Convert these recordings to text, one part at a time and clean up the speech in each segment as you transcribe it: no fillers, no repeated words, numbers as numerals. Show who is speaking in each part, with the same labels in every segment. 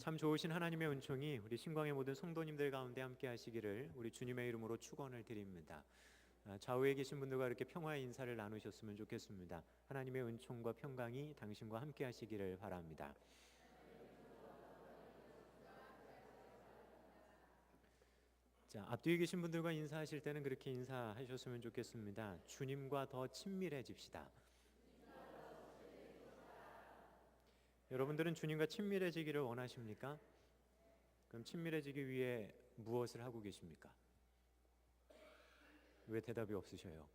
Speaker 1: 참 좋으신 하나님의 은총이 우리 신광의 모든 성도님들 가운데 함께 하시기를 우리 주님의 이름으로 축원을 드립니다. 좌우에 계신 분들과 이렇게 평화의 인사를 나누셨으면 좋겠습니다. 하나님의 은총과 평강이 당신과 함께 하시기를 바랍니다. 자, 앞뒤에 계신 분들과 인사하실 때는 그렇게 인사하셨으면 좋겠습니다. 주님과 더 친밀해집시다. 여러분들은 주님과 친밀해지기를 원하십니까? 그럼 친밀해지기 위해 무엇을 하고 계십니까? 왜 대답이 없으셔요?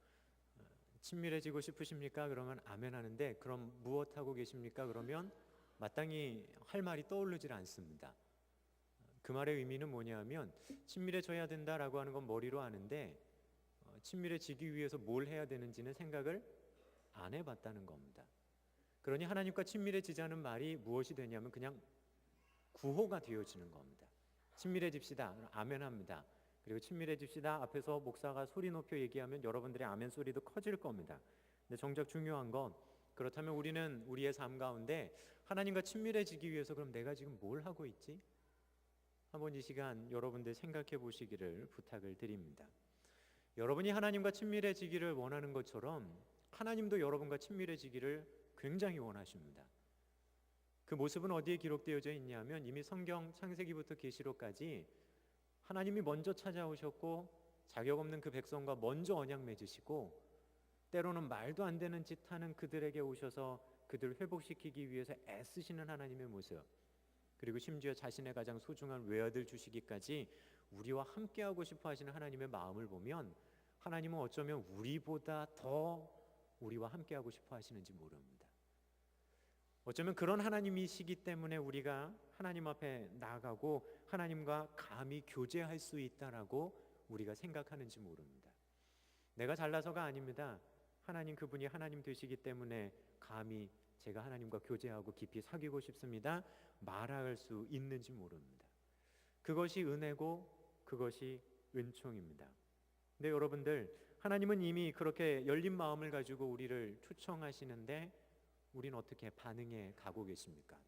Speaker 1: 친밀해지고 싶으십니까? 그러면 아멘 하는데, 그럼 무엇 하고 계십니까? 그러면 마땅히 할 말이 떠오르질 않습니다. 그 말의 의미는 뭐냐면, 친밀해져야 된다라고 하는 건 머리로 아는데 친밀해지기 위해서 뭘 해야 되는지는 생각을 안 해봤다는 겁니다. 그러니 하나님과 친밀해지자는 말이 무엇이 되냐면 그냥 구호가 되어지는 겁니다. 친밀해집시다. 아멘 합니다. 그리고 친밀해집시다 앞에서 목사가 소리 높여 얘기하면 여러분들의 아멘 소리도 커질 겁니다. 근데 정작 중요한 건, 그렇다면 우리는 우리의 삶 가운데 하나님과 친밀해지기 위해서 그럼 내가 지금 뭘 하고 있지? 한번 이 시간 여러분들 생각해 보시기를 부탁을 드립니다. 여러분이 하나님과 친밀해지기를 원하는 것처럼 하나님도 여러분과 친밀해지기를 굉장히 원하십니다. 그 모습은 어디에 기록되어져 있냐면 이미 성경 창세기부터 계시록까지 하나님이 먼저 찾아오셨고 자격 없는 그 백성과 먼저 언약 맺으시고 때로는 말도 안 되는 짓 하는 그들에게 오셔서 그들을 회복시키기 위해서 애쓰시는 하나님의 모습, 그리고 심지어 자신의 가장 소중한 외아들 주시기까지 우리와 함께하고 싶어 하시는 하나님의 마음을 보면 하나님은 어쩌면 우리보다 더 우리와 함께하고 싶어 하시는지 모릅니다. 어쩌면 그런 하나님이시기 때문에 우리가 하나님 앞에 나아가고 하나님과 감히 교제할 수 있다라고 우리가 생각하는지 모릅니다. 내가 잘나서가 아닙니다. 하나님, 그분이 하나님 되시기 때문에 감히 제가 하나님과 교제하고 깊이 사귀고 싶습니다 말할 수 있는지 모릅니다. 그것이 은혜고 그것이 은총입니다. 근데 여러분들, 하나님은 이미 그렇게 열린 마음을 가지고 우리를 초청하시는데 우리는 어떻게 반응해 가고 계십니까?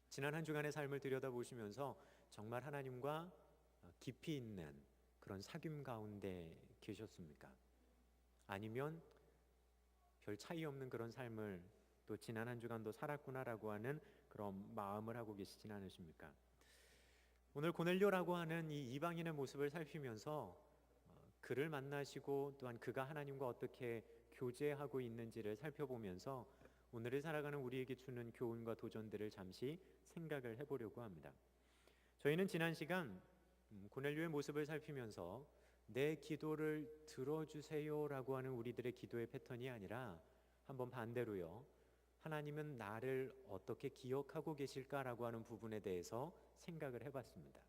Speaker 1: 지난 한 주간의 삶을 들여다보시면서 정말 하나님과 깊이 있는 그런 사귐 가운데 계셨습니까? 아니면 별 차이 없는 그런 삶을 또 지난 한 주간도 살았구나라고 하는 그런 마음을 하고 계시진 않으십니까? 오늘 고넬료라고 하는 이 이방인의 모습을 살피면서 그를 만나시고 또한 그가 하나님과 어떻게 교제하고 있는지를 살펴보면서 오늘을 살아가는 우리에게 주는 교훈과 도전들을 잠시 생각을 해보려고 합니다. 저희는 지난 시간 고넬료의 모습을 살피면서 내 기도를 들어주세요라고 하는 우리들의 기도의 패턴이 아니라 한번 반대로요, 하나님은 나를 어떻게 기억하고 계실까라고 하는 부분에 대해서 생각을 해봤습니다.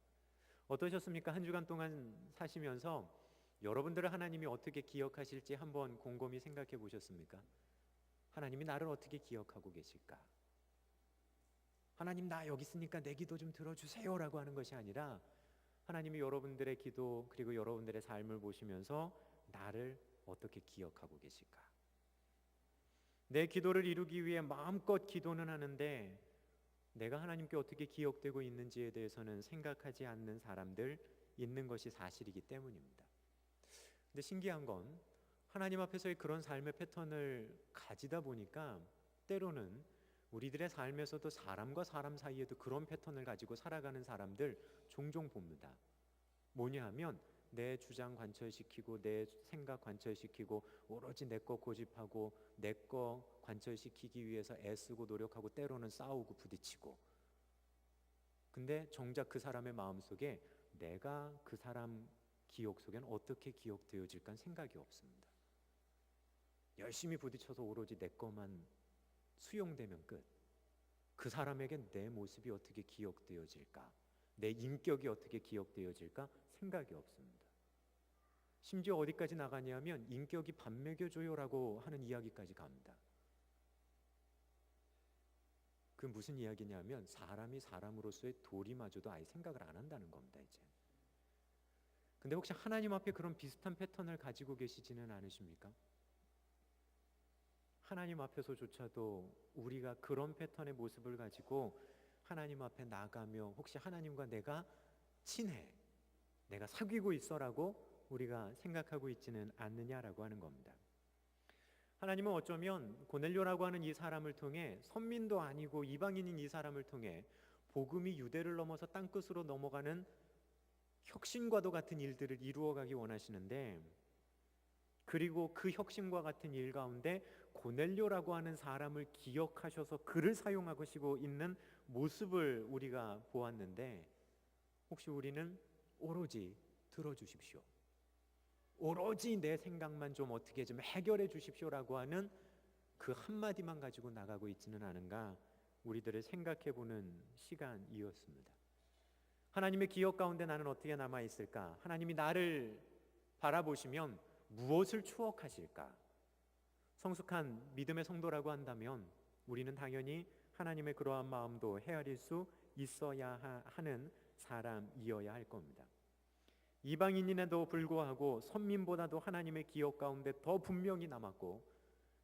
Speaker 1: 어떠셨습니까? 한 주간 동안 사시면서 여러분들을 하나님이 어떻게 기억하실지 한번 곰곰이 생각해 보셨습니까? 하나님이 나를 어떻게 기억하고 계실까? 하나님, 나 여기 있으니까 내 기도 좀 들어주세요 라고 하는 것이 아니라 하나님이 여러분들의 기도 그리고 여러분들의 삶을 보시면서 나를 어떻게 기억하고 계실까? 내 기도를 이루기 위해 마음껏 기도는 하는데 내가 하나님께 어떻게 기억되고 있는지에 대해서는 생각하지 않는 사람들 있는 것이 사실이기 때문입니다. 근데 신기한 건 하나님 앞에서의 그런 삶의 패턴을 가지다 보니까 때로는 우리들의 삶에서도 사람과 사람 사이에도 그런 패턴을 가지고 살아가는 사람들 종종 봅니다. 뭐냐 하면 내 주장 관철시키고 내 생각 관철시키고 오로지 내 거 고집하고 내 거 관철시키기 위해서 애쓰고 노력하고 때로는 싸우고 부딪히고, 근데 정작 그 사람의 마음속에 내가 그 사람 기억 속에는 어떻게 기억되어질까 생각이 없습니다. 열심히 부딪혀서 오로지 내 것만 수용되면 끝. 그 사람에겐 내 모습이 어떻게 기억되어질까, 내 인격이 어떻게 기억되어질까 생각이 없습니다. 심지어 어디까지 나가냐면 인격이 밥 먹여줘요라고 하는 이야기까지 갑니다. 그 무슨 이야기냐면 사람이 사람으로서의 도리마저도 아예 생각을 안 한다는 겁니다. 이제 근데 혹시 하나님 앞에 그런 비슷한 패턴을 가지고 계시지는 않으십니까? 하나님 앞에서조차도 우리가 그런 패턴의 모습을 가지고 하나님 앞에 나가며 혹시 하나님과 내가 친해, 내가 사귀고 있어라고 우리가 생각하고 있지는 않느냐라고 하는 겁니다. 하나님은 어쩌면 고넬료라고 하는 이 사람을 통해, 선민도 아니고 이방인인 이 사람을 통해 복음이 유대를 넘어서 땅끝으로 넘어가는 혁신과도 같은 일들을 이루어가기 원하시는데, 그리고 그 혁신과 같은 일 가운데 고넬료라고 하는 사람을 기억하셔서 그를 사용하시고 있는 모습을 우리가 보았는데, 혹시 우리는 오로지 들어주십시오, 오로지 내 생각만 좀 어떻게 좀 해결해 주십시오라고 하는 그 한마디만 가지고 나가고 있지는 않은가, 우리들을 생각해보는 시간이었습니다. 하나님의 기억 가운데 나는 어떻게 남아있을까? 하나님이 나를 바라보시면 무엇을 추억하실까? 성숙한 믿음의 성도라고 한다면 우리는 당연히 하나님의 그러한 마음도 헤아릴 수 있어야 하는 사람이어야 할 겁니다. 이방인임에도 불구하고 선민보다도 하나님의 기억 가운데 더 분명히 남았고,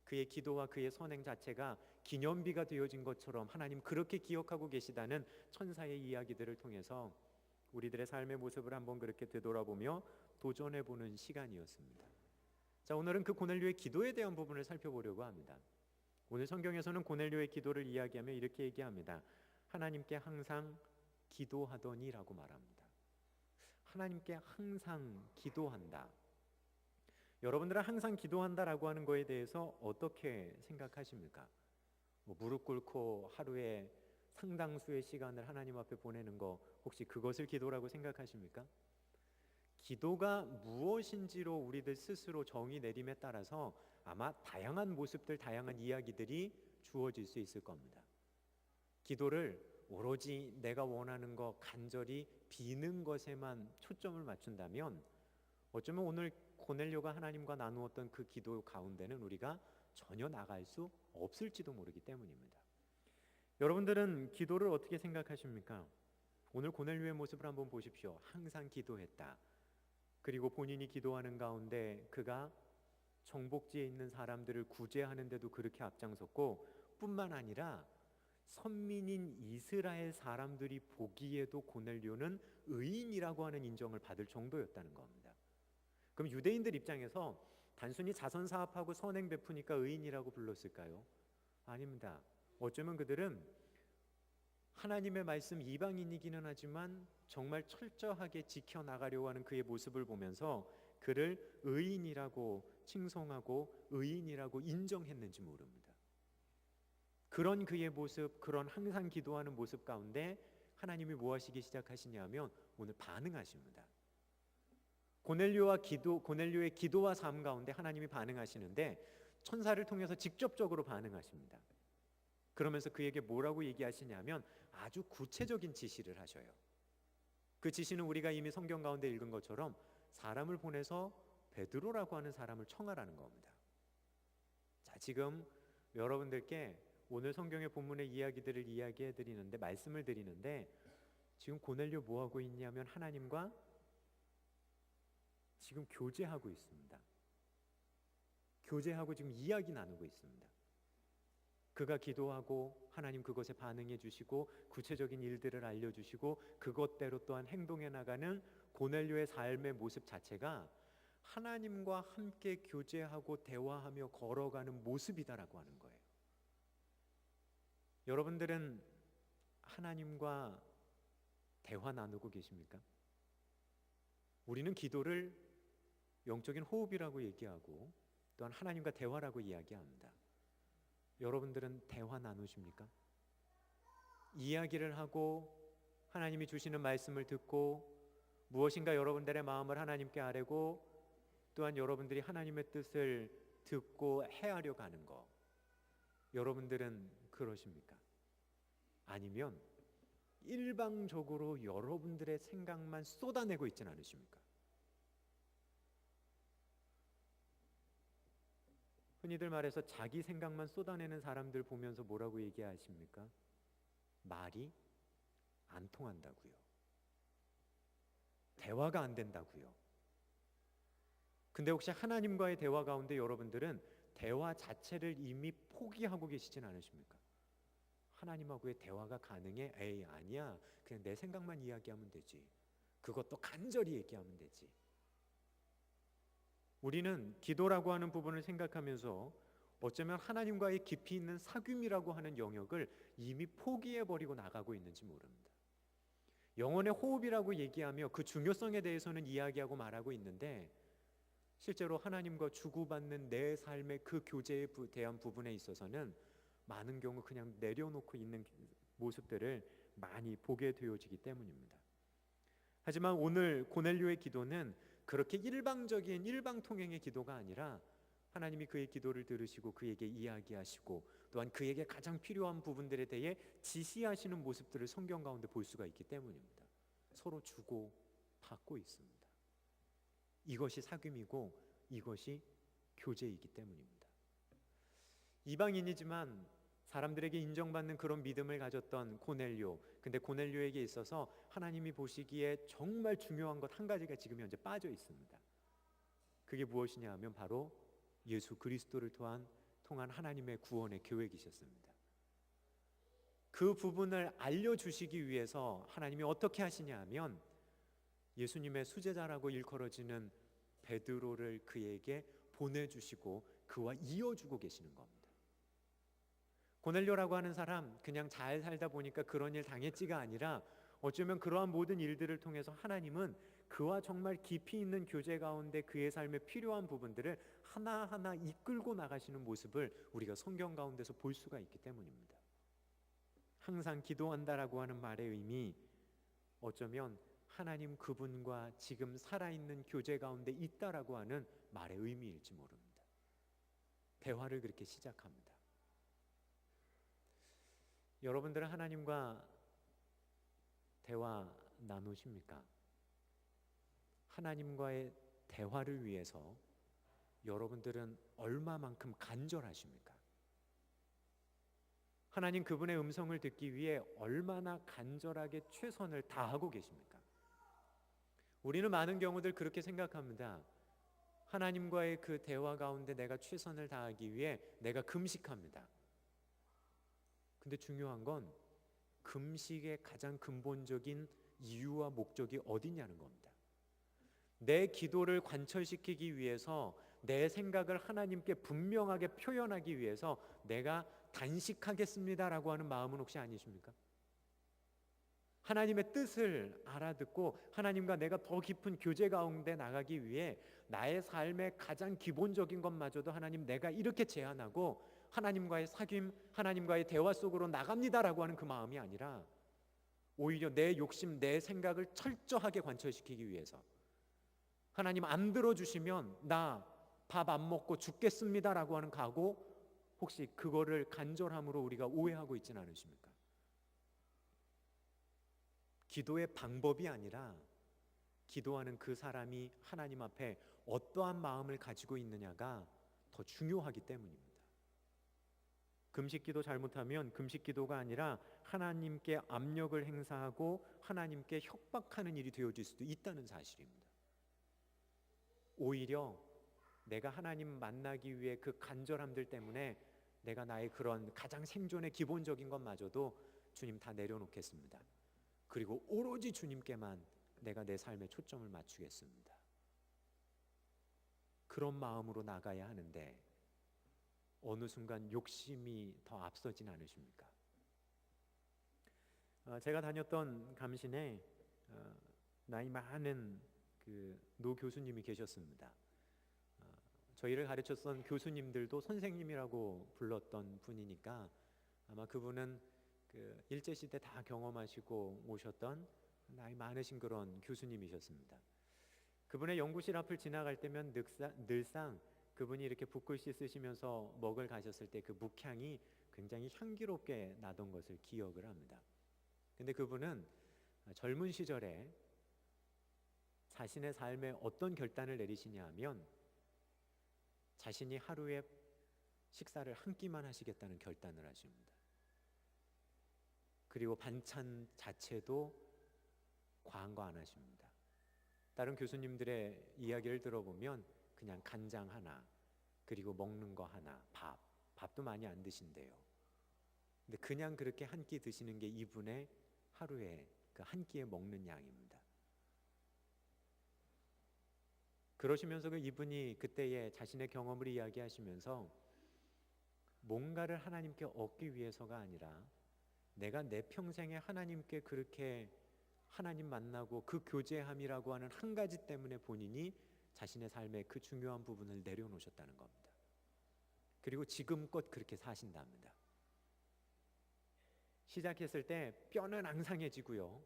Speaker 1: 그의 기도와 그의 선행 자체가 기념비가 되어진 것처럼 하나님 그렇게 기억하고 계시다는 천사의 이야기들을 통해서 우리들의 삶의 모습을 한번 그렇게 되돌아보며 도전해보는 시간이었습니다. 자, 오늘은 그 고넬료의 기도에 대한 부분을 살펴보려고 합니다. 오늘 성경에서는 고넬료의 기도를 이야기하며 이렇게 얘기합니다. 하나님께 항상 기도하더니라고 말합니다. 하나님께 항상 기도한다. 여러분들은 항상 기도한다라고 하는 거에 대해서 어떻게 생각하십니까? 무릎 꿇고 하루에 상당수의 시간을 하나님 앞에 보내는 거, 혹시 그것을 기도라고 생각하십니까? 기도가 무엇인지로 우리들 스스로 정의 내림에 따라서 아마 다양한 모습들, 다양한 이야기들이 주어질 수 있을 겁니다. 기도를 오로지 내가 원하는 거 간절히 비는 것에만 초점을 맞춘다면 어쩌면 오늘 고넬료가 하나님과 나누었던 그 기도 가운데는 우리가 전혀 나갈 수 없을지도 모르기 때문입니다. 여러분들은 기도를 어떻게 생각하십니까? 오늘 고넬료의 모습을 한번 보십시오. 항상 기도했다. 그리고 본인이 기도하는 가운데 그가 정복지에 있는 사람들을 구제하는 데도 그렇게 앞장섰고, 뿐만 아니라 선민인 이스라엘 사람들이 보기에도 고넬료는 의인이라고 하는 인정을 받을 정도였다는 겁니다. 그럼 유대인들 입장에서 단순히 자선 사업하고 선행 베푸니까 의인이라고 불렀을까요? 아닙니다. 어쩌면 그들은 하나님의 말씀, 이방인이기는 하지만 정말 철저하게 지켜나가려고 하는 그의 모습을 보면서 그를 의인이라고 칭송하고 의인이라고 인정했는지 모릅니다. 그런 그의 모습, 그런 항상 기도하는 모습 가운데 하나님이 뭐 하시기 시작하시냐면 오늘 반응하십니다. 고넬료의 기도와 삶 가운데 하나님이 반응하시는데 천사를 통해서 직접적으로 반응하십니다. 그러면서 그에게 뭐라고 얘기하시냐면 아주 구체적인 지시를 하셔요. 그 지시는 우리가 이미 성경 가운데 읽은 것처럼 사람을 보내서 베드로라고 하는 사람을 청하라는 겁니다. 자, 지금 여러분들께 오늘 성경의 본문의 이야기들을 이야기해 드리는데, 말씀을 드리는데, 지금 고넬료 뭐 하고 있냐면 하나님과 지금 교제하고 있습니다. 교제하고 지금 이야기 나누고 있습니다. 그가 기도하고 하나님 그것에 반응해 주시고 구체적인 일들을 알려주시고 그것대로 또한 행동해 나가는 고넬료의 삶의 모습 자체가 하나님과 함께 교제하고 대화하며 걸어가는 모습이다라고 하는 거예요. 여러분들은 하나님과 대화 나누고 계십니까? 우리는 기도를 영적인 호흡이라고 얘기하고 또한 하나님과 대화라고 이야기합니다. 여러분들은 대화 나누십니까? 이야기를 하고 하나님이 주시는 말씀을 듣고 무엇인가 여러분들의 마음을 하나님께 아뢰고 또한 여러분들이 하나님의 뜻을 듣고 헤아려 가는 거, 여러분들은 그러십니까? 아니면 일방적으로 여러분들의 생각만 쏟아내고 있지는 않으십니까? 흔히들 말해서 자기 생각만 쏟아내는 사람들 보면서 뭐라고 얘기하십니까? 말이 안 통한다고요. 대화가 안 된다고요. 근데 혹시 하나님과의 대화 가운데 여러분들은 대화 자체를 이미 포기하고 계시진 않으십니까? 하나님하고의 대화가 가능해? 에이, 아니야. 그냥 내 생각만 이야기하면 되지. 그것도 간절히 얘기하면 되지. 우리는 기도라고 하는 부분을 생각하면서 어쩌면 하나님과의 깊이 있는 사귐이라고 하는 영역을 이미 포기해버리고 나가고 있는지 모릅니다. 영혼의 호흡이라고 얘기하며 그 중요성에 대해서는 이야기하고 말하고 있는데, 실제로 하나님과 주고받는 내 삶의 그 교제에 대한 부분에 있어서는 많은 경우 그냥 내려놓고 있는 모습들을 많이 보게 되어지기 때문입니다. 하지만 오늘 고넬료의 기도는 그렇게 일방적인 일방통행의 기도가 아니라 하나님이 그의 기도를 들으시고 그에게 이야기하시고 또한 그에게 가장 필요한 부분들에 대해 지시하시는 모습들을 성경 가운데 볼 수가 있기 때문입니다. 서로 주고 받고 있습니다. 이것이 사귐이고 이것이 교제이기 때문입니다. 이방인이지만 사람들에게 인정받는 그런 믿음을 가졌던 고넬료, 근데 고넬료에게 있어서 하나님이 보시기에 정말 중요한 것 한 가지가 지금 현재 빠져 있습니다. 그게 무엇이냐 하면 바로 예수 그리스도를 통한 하나님의 구원의 계획이셨습니다. 그 부분을 알려주시기 위해서 하나님이 어떻게 하시냐 하면 예수님의 수제자라고 일컬어지는 베드로를 그에게 보내주시고 그와 이어주고 계시는 겁니다. 고넬료라고 하는 사람, 그냥 잘 살다 보니까 그런 일 당했지가 아니라 어쩌면 그러한 모든 일들을 통해서 하나님은 그와 정말 깊이 있는 교제 가운데 그의 삶에 필요한 부분들을 하나하나 이끌고 나가시는 모습을 우리가 성경 가운데서 볼 수가 있기 때문입니다. 항상 기도한다라고 하는 말의 의미, 어쩌면 하나님 그분과 지금 살아있는 교제 가운데 있다라고 하는 말의 의미일지 모릅니다. 대화를 그렇게 시작합니다. 여러분들은 하나님과 대화 나누십니까? 하나님과의 대화를 위해서 여러분들은 얼마만큼 간절하십니까? 하나님 그분의 음성을 듣기 위해 얼마나 간절하게 최선을 다하고 계십니까? 우리는 많은 경우들 그렇게 생각합니다. 하나님과의 그 대화 가운데 내가 최선을 다하기 위해 내가 금식합니다. 근데 중요한 건 금식의 가장 근본적인 이유와 목적이 어디냐는 겁니다. 내 기도를 관철시키기 위해서 내 생각을 하나님께 분명하게 표현하기 위해서 내가 단식하겠습니다라고 하는 마음은 혹시 아니십니까? 하나님의 뜻을 알아듣고 하나님과 내가 더 깊은 교제 가운데 나가기 위해 나의 삶의 가장 기본적인 것마저도 하나님 내가 이렇게 제안하고 하나님과의 사귐, 하나님과의 대화 속으로 나갑니다라고 하는 그 마음이 아니라 오히려 내 욕심, 내 생각을 철저하게 관철시키기 위해서 하나님 안 들어주시면 나 밥 안 먹고 죽겠습니다라고 하는 각오, 혹시 그거를 간절함으로 우리가 오해하고 있지는 않으십니까? 기도의 방법이 아니라 기도하는 그 사람이 하나님 앞에 어떠한 마음을 가지고 있느냐가 더 중요하기 때문입니다. 금식기도 잘못하면 금식기도가 아니라 하나님께 압력을 행사하고 하나님께 협박하는 일이 되어질 수도 있다는 사실입니다. 오히려 내가 하나님 만나기 위해 그 간절함들 때문에 내가 나의 그런 가장 생존의 기본적인 것마저도 주님 다 내려놓겠습니다. 그리고 오로지 주님께만 내가 내 삶에 초점을 맞추겠습니다. 그런 마음으로 나가야 하는데 어느 순간 욕심이 더 앞서진 않으십니까? 제가 다녔던 감신에 나이 많은 노 교수님이 계셨습니다. 저희를 가르쳤던 교수님들도 선생님이라고 불렀던 분이니까 아마 그분은 일제시대 다 경험하시고 오셨던 나이 많으신 그런 교수님이셨습니다. 그분의 연구실 앞을 지나갈 때면 늘상 그분이 이렇게 붓글씨 쓰시면서 먹을 가셨을 때 그 묵향이 굉장히 향기롭게 나던 것을 기억을 합니다. 근데 그분은 젊은 시절에 자신의 삶에 어떤 결단을 내리시냐 하면 자신이 하루에 식사를 한 끼만 하시겠다는 결단을 하십니다. 그리고 반찬 자체도 과한 거 안 하십니다. 다른 교수님들의 이야기를 들어보면 그냥 간장 하나, 그리고 먹는 거 하나, 밥도 많이 안 드신대요. 근데 그냥 그렇게 한 끼 드시는 게 이분의 하루에 그 한 끼에 먹는 양입니다. 그러시면서 그 이분이 그때의 자신의 경험을 이야기하시면서 뭔가를 하나님께 얻기 위해서가 아니라 내가 내 평생에 하나님께 그렇게 하나님 만나고 그 교제함이라고 하는 한 가지 때문에 본인이 자신의 삶의 그 중요한 부분을 내려놓으셨다는 겁니다. 그리고 지금껏 그렇게 사신답니다. 시작했을 때 뼈는 앙상해지고요.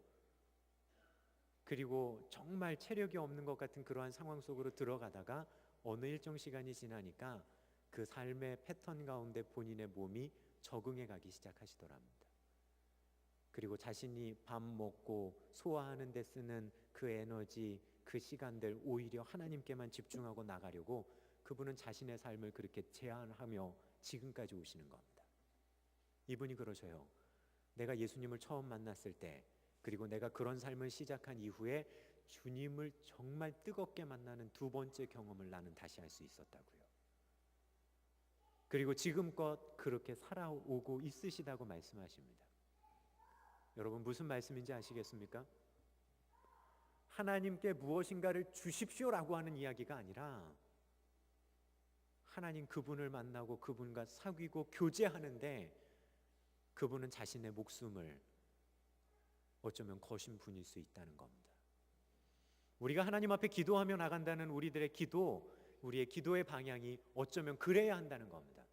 Speaker 1: 그리고 정말 체력이 없는 것 같은 그러한 상황 속으로 들어가다가 어느 일정 시간이 지나니까 그 삶의 패턴 가운데 본인의 몸이 적응해 가기 시작하시더랍니다. 그리고 자신이 밥 먹고 소화하는 데 쓰는 그 에너지, 그 시간들 오히려 하나님께만 집중하고 나가려고 그분은 자신의 삶을 그렇게 제한하며 지금까지 오시는 겁니다. 이분이 그러셔요. 내가 예수님을 처음 만났을 때, 그리고 내가 그런 삶을 시작한 이후에 주님을 정말 뜨겁게 만나는 두 번째 경험을 나는 다시 할 수 있었다고요. 그리고 지금껏 그렇게 살아오고 있으시다고 말씀하십니다. 여러분, 무슨 말씀인지 아시겠습니까? 하나님께 무엇인가를 주십시오라고 하는 이야기가 아니라 하나님 그분을 만나고 그분과 사귀고 교제하는데 그분은 자신의 목숨을 어쩌면 거신 분일 수 있다는 겁니다. 우리가 하나님 앞에 기도하며 나간다는 우리들의 기도, 우리의 기도의 방향이 어쩌면 그래야 한다는 겁니다.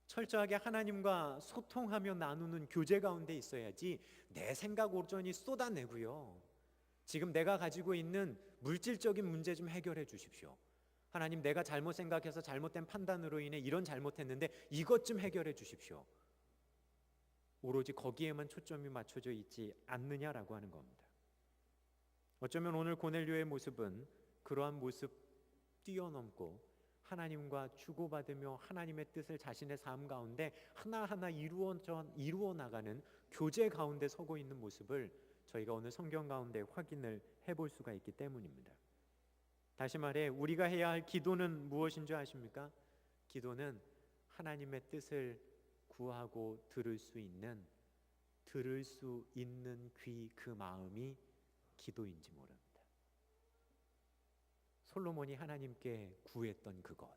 Speaker 1: 철저하게 하나님과 소통하며 나누는 교제 가운데 있어야지 내 생각 온전히 쏟아내고요. 지금 내가 가지고 있는 물질적인 문제 좀 해결해 주십시오. 하나님, 내가 잘못 생각해서 잘못된 판단으로 인해 이런 잘못했는데 이것 좀 해결해 주십시오. 오로지 거기에만 초점이 맞춰져 있지 않느냐라고 하는 겁니다. 어쩌면 오늘 고넬료의 모습은 그러한 모습 뛰어넘고 하나님과 주고받으며 하나님의 뜻을 자신의 삶 가운데 하나하나 이루어 나가는 교제 가운데 서고 있는 모습을 저희가 오늘 성경 가운데 확인을 해볼 수가 있기 때문입니다. 다시 말해 우리가 해야 할 기도는 무엇인 줄 아십니까? 기도는 하나님의 뜻을 구하고 들을 수 있는 귀, 그 마음이 기도인지 모릅니다. 솔로몬이 하나님께 구했던 그것,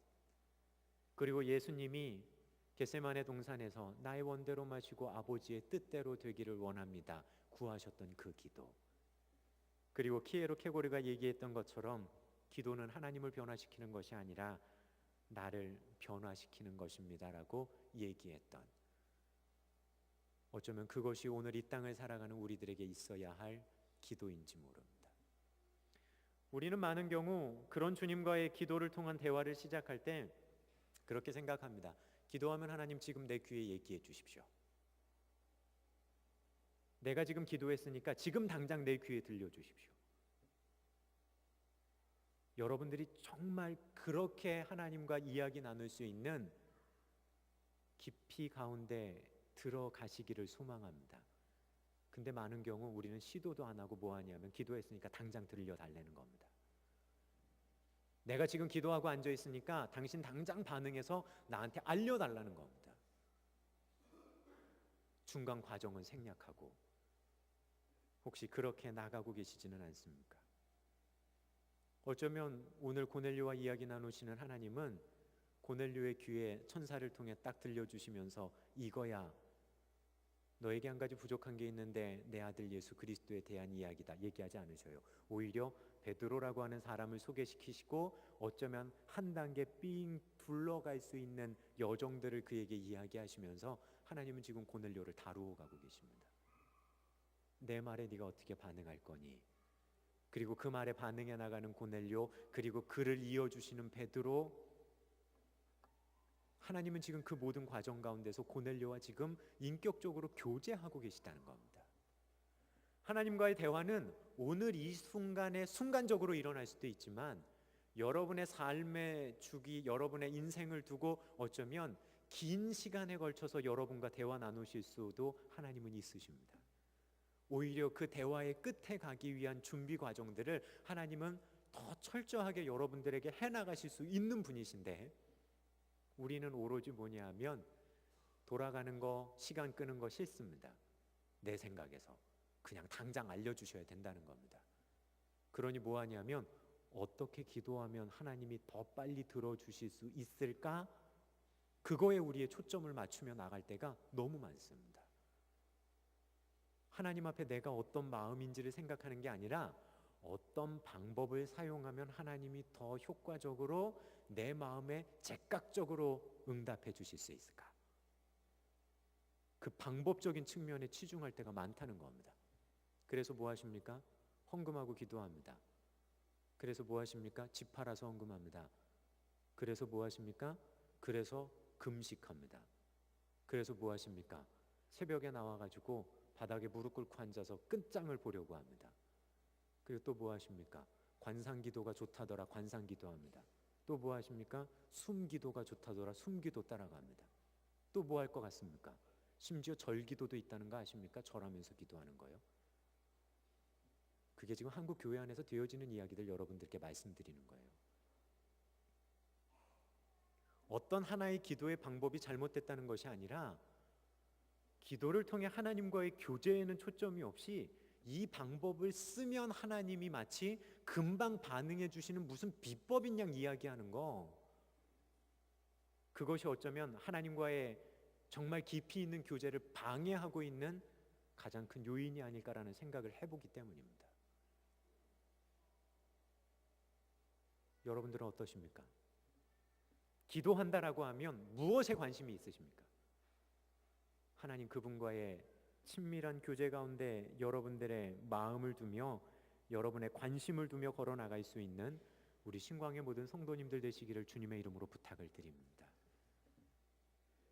Speaker 1: 그리고 예수님이 겟세마네 동산에서 나의 원대로 마시고 아버지의 뜻대로 되기를 원합니다 구하셨던 그 기도, 그리고 키에로 케고르가 얘기했던 것처럼 기도는 하나님을 변화시키는 것이 아니라 나를 변화시키는 것입니다라고 얘기했던, 어쩌면 그것이 오늘 이 땅을 살아가는 우리들에게 있어야 할 기도인지 모릅니다. 우리는 많은 경우 그런 주님과의 기도를 통한 대화를 시작할 때 그렇게 생각합니다. 기도하면 하나님 지금 내 귀에 얘기해 주십시오. 내가 지금 기도했으니까 지금 당장 내 귀에 들려주십시오. 여러분들이 정말 그렇게 하나님과 이야기 나눌 수 있는 깊이 가운데 들어가시기를 소망합니다. 근데 많은 경우 우리는 시도도 안 하고 뭐 하냐면 기도했으니까 당장 들려달라는 겁니다. 내가 지금 기도하고 앉아 있으니까 당신 당장 반응해서 나한테 알려달라는 겁니다. 중간 과정은 생략하고 혹시 그렇게 나가고 계시지는 않습니까? 어쩌면 오늘 고넬료와 이야기 나누시는 하나님은 고넬료의 귀에 천사를 통해 딱 들려주시면서 이거야, 너에게 한 가지 부족한 게 있는데 내 아들 예수 그리스도에 대한 이야기다 얘기하지 않으셔요. 오히려 베드로라고 하는 사람을 소개시키시고 어쩌면 한 단계 삥 둘러갈 수 있는 여정들을 그에게 이야기하시면서 하나님은 지금 고넬료를 다루어 가고 계십니다. 내 말에 네가 어떻게 반응할 거니? 그리고 그 말에 반응해 나가는 고넬료, 그리고 그를 이어주시는 베드로, 하나님은 지금 그 모든 과정 가운데서 고넬료와 지금 인격적으로 교제하고 계시다는 겁니다. 하나님과의 대화는 오늘 이 순간에 순간적으로 일어날 수도 있지만 여러분의 삶의 주기, 여러분의 인생을 두고 어쩌면 긴 시간에 걸쳐서 여러분과 대화 나누실 수도 하나님은 있으십니다. 오히려 그 대화의 끝에 가기 위한 준비 과정들을 하나님은 더 철저하게 여러분들에게 해나가실 수 있는 분이신데 우리는 오로지 뭐냐 하면 돌아가는 거, 시간 끄는 거 싫습니다. 내 생각에서 그냥 당장 알려주셔야 된다는 겁니다. 그러니 뭐 하냐면 어떻게 기도하면 하나님이 더 빨리 들어주실 수 있을까? 그거에 우리의 초점을 맞추며 나갈 때가 너무 많습니다. 하나님 앞에 내가 어떤 마음인지를 생각하는 게 아니라 어떤 방법을 사용하면 하나님이 더 효과적으로 내 마음에 즉각적으로 응답해 주실 수 있을까? 그 방법적인 측면에 치중할 때가 많다는 겁니다. 그래서 뭐 하십니까? 헌금하고 기도합니다. 그래서 뭐 하십니까? 집 팔아서 헌금합니다. 그래서 뭐 하십니까? 그래서 금식합니다. 그래서 뭐 하십니까? 새벽에 나와가지고 바닥에 무릎 꿇고 앉아서 끝장을 보려고 합니다. 그리고 또 뭐 하십니까? 관상기도가 좋다더라 관상기도합니다. 또 뭐 하십니까? 숨기도가 좋다더라 숨기도 따라갑니다. 또 뭐 할 것 같습니까? 심지어 절기도도 있다는 거 아십니까? 절하면서 기도하는 거요. 그게 지금 한국 교회 안에서 되어지는 이야기들 여러분들께 말씀드리는 거예요. 어떤 하나의 기도의 방법이 잘못됐다는 것이 아니라 기도를 통해 하나님과의 교제에는 초점이 없이 이 방법을 쓰면 하나님이 마치 금방 반응해 주시는 무슨 비법인 양 이야기하는 거, 그것이 어쩌면 하나님과의 정말 깊이 있는 교제를 방해하고 있는 가장 큰 요인이 아닐까라는 생각을 해보기 때문입니다. 여러분들은 어떠십니까? 기도한다라고 하면 무엇에 관심이 있으십니까? 하나님 그분과의 친밀한 교제 가운데 여러분들의 마음을 두며 여러분의 관심을 두며 걸어 나갈 수 있는 우리 신광의 모든 성도님들 되시기를 주님의 이름으로 부탁을 드립니다.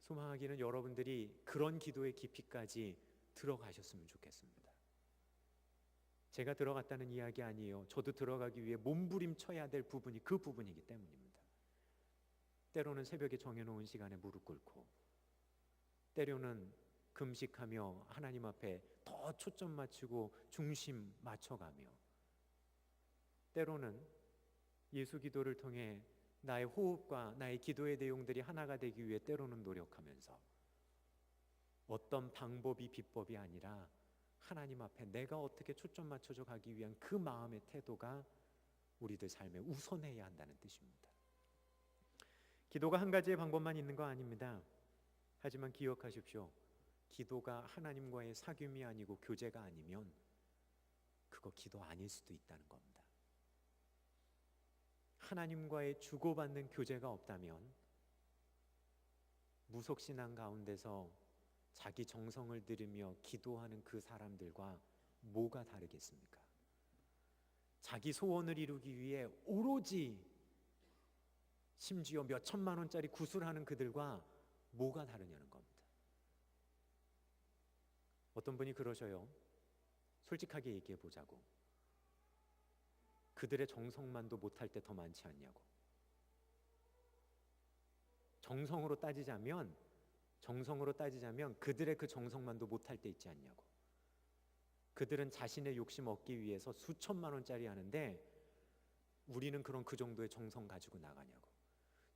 Speaker 1: 소망하기는 여러분들이 그런 기도의 깊이까지 들어가셨으면 좋겠습니다. 제가 들어갔다는 이야기 아니에요. 저도 들어가기 위해 몸부림쳐야 될 부분이 그 부분이기 때문입니다. 때로는 새벽에 정해놓은 시간에 무릎 꿇고, 때로는 금식하며 하나님 앞에 더 초점 맞추고 중심 맞춰가며, 때로는 예수 기도를 통해 나의 호흡과 나의 기도의 내용들이 하나가 되기 위해 때로는 노력하면서, 어떤 방법이 비법이 아니라 하나님 앞에 내가 어떻게 초점 맞춰져 가기 위한 그 마음의 태도가 우리들 삶에 우선해야 한다는 뜻입니다. 기도가 한 가지의 방법만 있는 거 아닙니다. 하지만 기억하십시오. 기도가 하나님과의 사귐이 아니고 교제가 아니면 그거 기도 아닐 수도 있다는 겁니다. 하나님과의 주고받는 교제가 없다면 무속신앙 가운데서 자기 정성을 들이며 기도하는 그 사람들과 뭐가 다르겠습니까? 자기 소원을 이루기 위해 오로지 심지어 몇 천만 원짜리 구슬하는 그들과 뭐가 다르냐는 겁니다. 어떤 분이 그러셔요. 솔직하게 얘기해 보자고. 그들의 정성만도 못할 때 더 많지 않냐고. 정성으로 따지자면 그들의 그 정성만도 못할 때 있지 않냐고. 그들은 자신의 욕심 얻기 위해서 수천만 원짜리 하는데 우리는 그런 그 정도의 정성 가지고 나가냐고.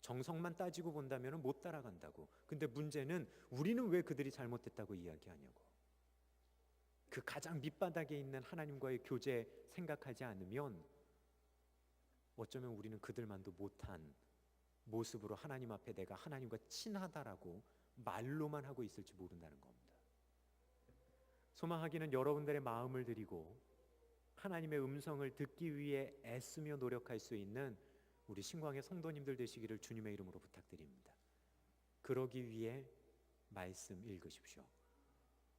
Speaker 1: 정성만 따지고 본다면 못 따라간다고. 근데 문제는 우리는 왜 그들이 잘못됐다고 이야기하냐고. 그 가장 밑바닥에 있는 하나님과의 교제 생각하지 않으면 어쩌면 우리는 그들만도 못한 모습으로 하나님 앞에 내가 하나님과 친하다라고 말로만 하고 있을지 모른다는 겁니다. 소망하기는 여러분들의 마음을 드리고 하나님의 음성을 듣기 위해 애쓰며 노력할 수 있는 우리 신광의 성도님들 되시기를 주님의 이름으로 부탁드립니다. 그러기 위해 말씀 읽으십시오.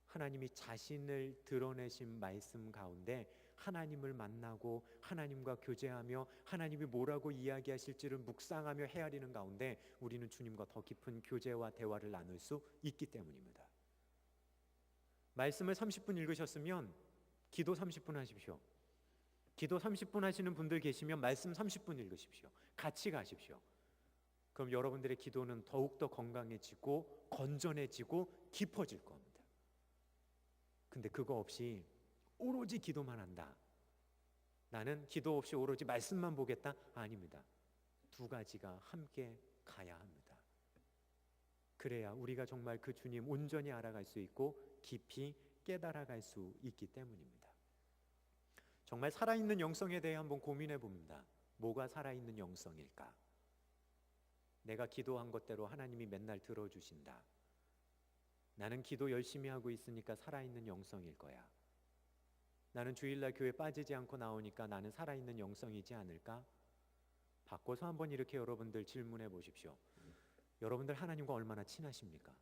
Speaker 1: 하나님이 자신을 드러내신 말씀 가운데 하나님을 만나고 하나님과 교제하며 하나님이 뭐라고 이야기하실지를 묵상하며 헤아리는 가운데 우리는 주님과 더 깊은 교제와 대화를 나눌 수 있기 때문입니다. 말씀을 30분 읽으셨으면 기도 30분 하십시오. 기도 30분 하시는 분들 계시면 말씀 30분 읽으십시오. 같이 가십시오. 그럼 여러분들의 기도는 더욱더 건강해지고 건전해지고 깊어질 겁니다. 근데 그거 없이 오로지 기도만 한다. 나는 기도 없이 오로지 말씀만 보겠다. 아닙니다. 두 가지가 함께 가야 합니다. 그래야 우리가 정말 그 주님 온전히 알아갈 수 있고 깊이 깨달아갈 수 있기 때문입니다. 정말 살아있는 영성에 대해 한번 고민해 봅니다. 뭐가 살아있는 영성일까? 내가 기도한 것대로 하나님이 맨날 들어주신다. 나는 기도 열심히 하고 있으니까 살아있는 영성일 거야. 나는 주일날 교회 빠지지 않고 나오니까 나는 살아있는 영성이지 않을까? 바꿔서 한번 이렇게 여러분들 질문해 보십시오. 여러분들 하나님과 얼마나 친하십니까?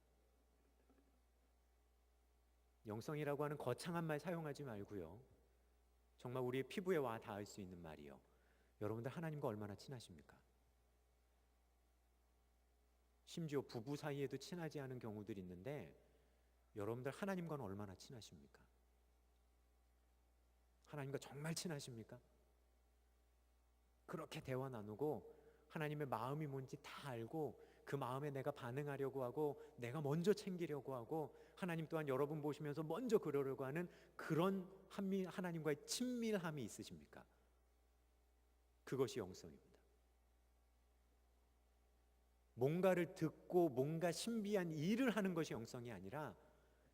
Speaker 1: 영성이라고 하는 거창한 말 사용하지 말고요. 정말 우리의 피부에 와 닿을 수 있는 말이요. 여러분들 하나님과 얼마나 친하십니까? 심지어 부부 사이에도 친하지 않은 경우들이 있는데 여러분들 하나님과는 얼마나 친하십니까? 하나님과 정말 친하십니까? 그렇게 대화 나누고 하나님의 마음이 뭔지 다 알고 그 마음에 내가 반응하려고 하고 내가 먼저 챙기려고 하고 하나님 또한 여러분 보시면서 먼저 그러려고 하는 그런 하나님과의 친밀함이 있으십니까? 그것이 영성입니다. 뭔가를 듣고 뭔가 신비한 일을 하는 것이 영성이 아니라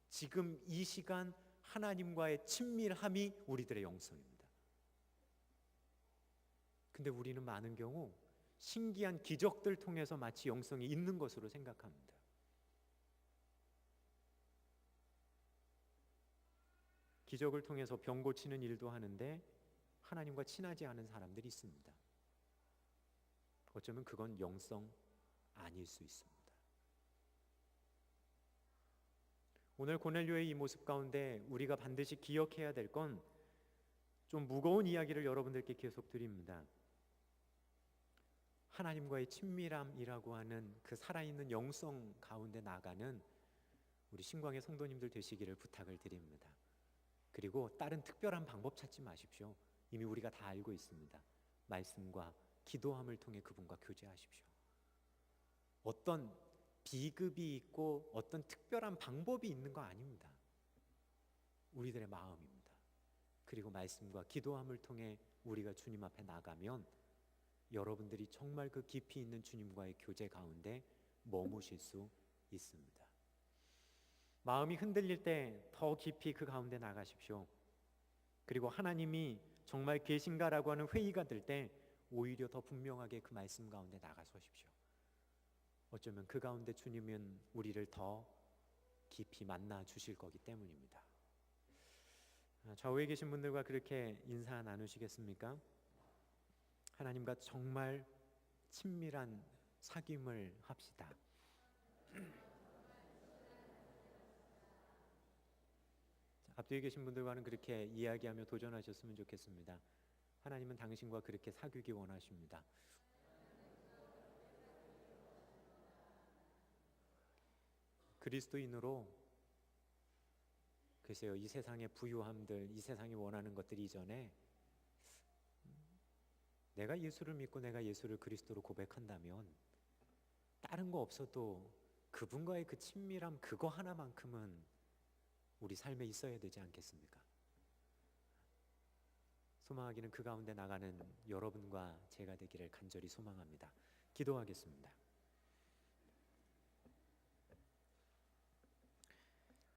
Speaker 1: 지금 이 시간 하나님과의 친밀함이 우리들의 영성입니다. 근데 우리는 많은 경우 신기한 기적들 통해서 마치 영성이 있는 것으로 생각합니다. 기적을 통해서 병 고치는 일도 하는데 하나님과 친하지 않은 사람들이 있습니다. 어쩌면 그건 영성 아닐 수 있습니다. 오늘 고넬료의 이 모습 가운데 우리가 반드시 기억해야 될 건 좀 무거운 이야기를 여러분들께 계속 드립니다. 하나님과의 친밀함이라고 하는 그 살아있는 영성 가운데 나가는 우리 신광의 성도님들 되시기를 부탁을 드립니다. 그리고 다른 특별한 방법 찾지 마십시오. 이미 우리가 다 알고 있습니다. 말씀과 기도함을 통해 그분과 교제하십시오. 어떤 비급이 있고 어떤 특별한 방법이 있는 거 아닙니다. 우리들의 마음입니다. 그리고 말씀과 기도함을 통해 우리가 주님 앞에 나가면 여러분들이 정말 그 깊이 있는 주님과의 교제 가운데 머무실 수 있습니다. 마음이 흔들릴 때 더 깊이 그 가운데 나가십시오. 그리고 하나님이 정말 계신가라고 하는 회의가 들 때 오히려 더 분명하게 그 말씀 가운데 나가서십시오. 어쩌면 그 가운데 주님은 우리를 더 깊이 만나 주실 거기 때문입니다. 좌우에 계신 분들과 그렇게 인사 나누시겠습니까? 하나님과 정말 친밀한 사귐을 합시다. 앞뒤에 계신 분들과는 그렇게 이야기하며 도전하셨으면 좋겠습니다. 하나님은 당신과 그렇게 사귀기 원하십니다. 그리스도인으로 글쎄요, 이 세상의 부유함들, 이 세상이 원하는 것들 이전에 내가 예수를 믿고 내가 예수를 그리스도로 고백한다면 다른 거 없어도 그분과의 그 친밀함 그거 하나만큼은 우리 삶에 있어야 되지 않겠습니까? 소망하기는 그 가운데 나가는 여러분과 제가 되기를 간절히 소망합니다. 기도하겠습니다.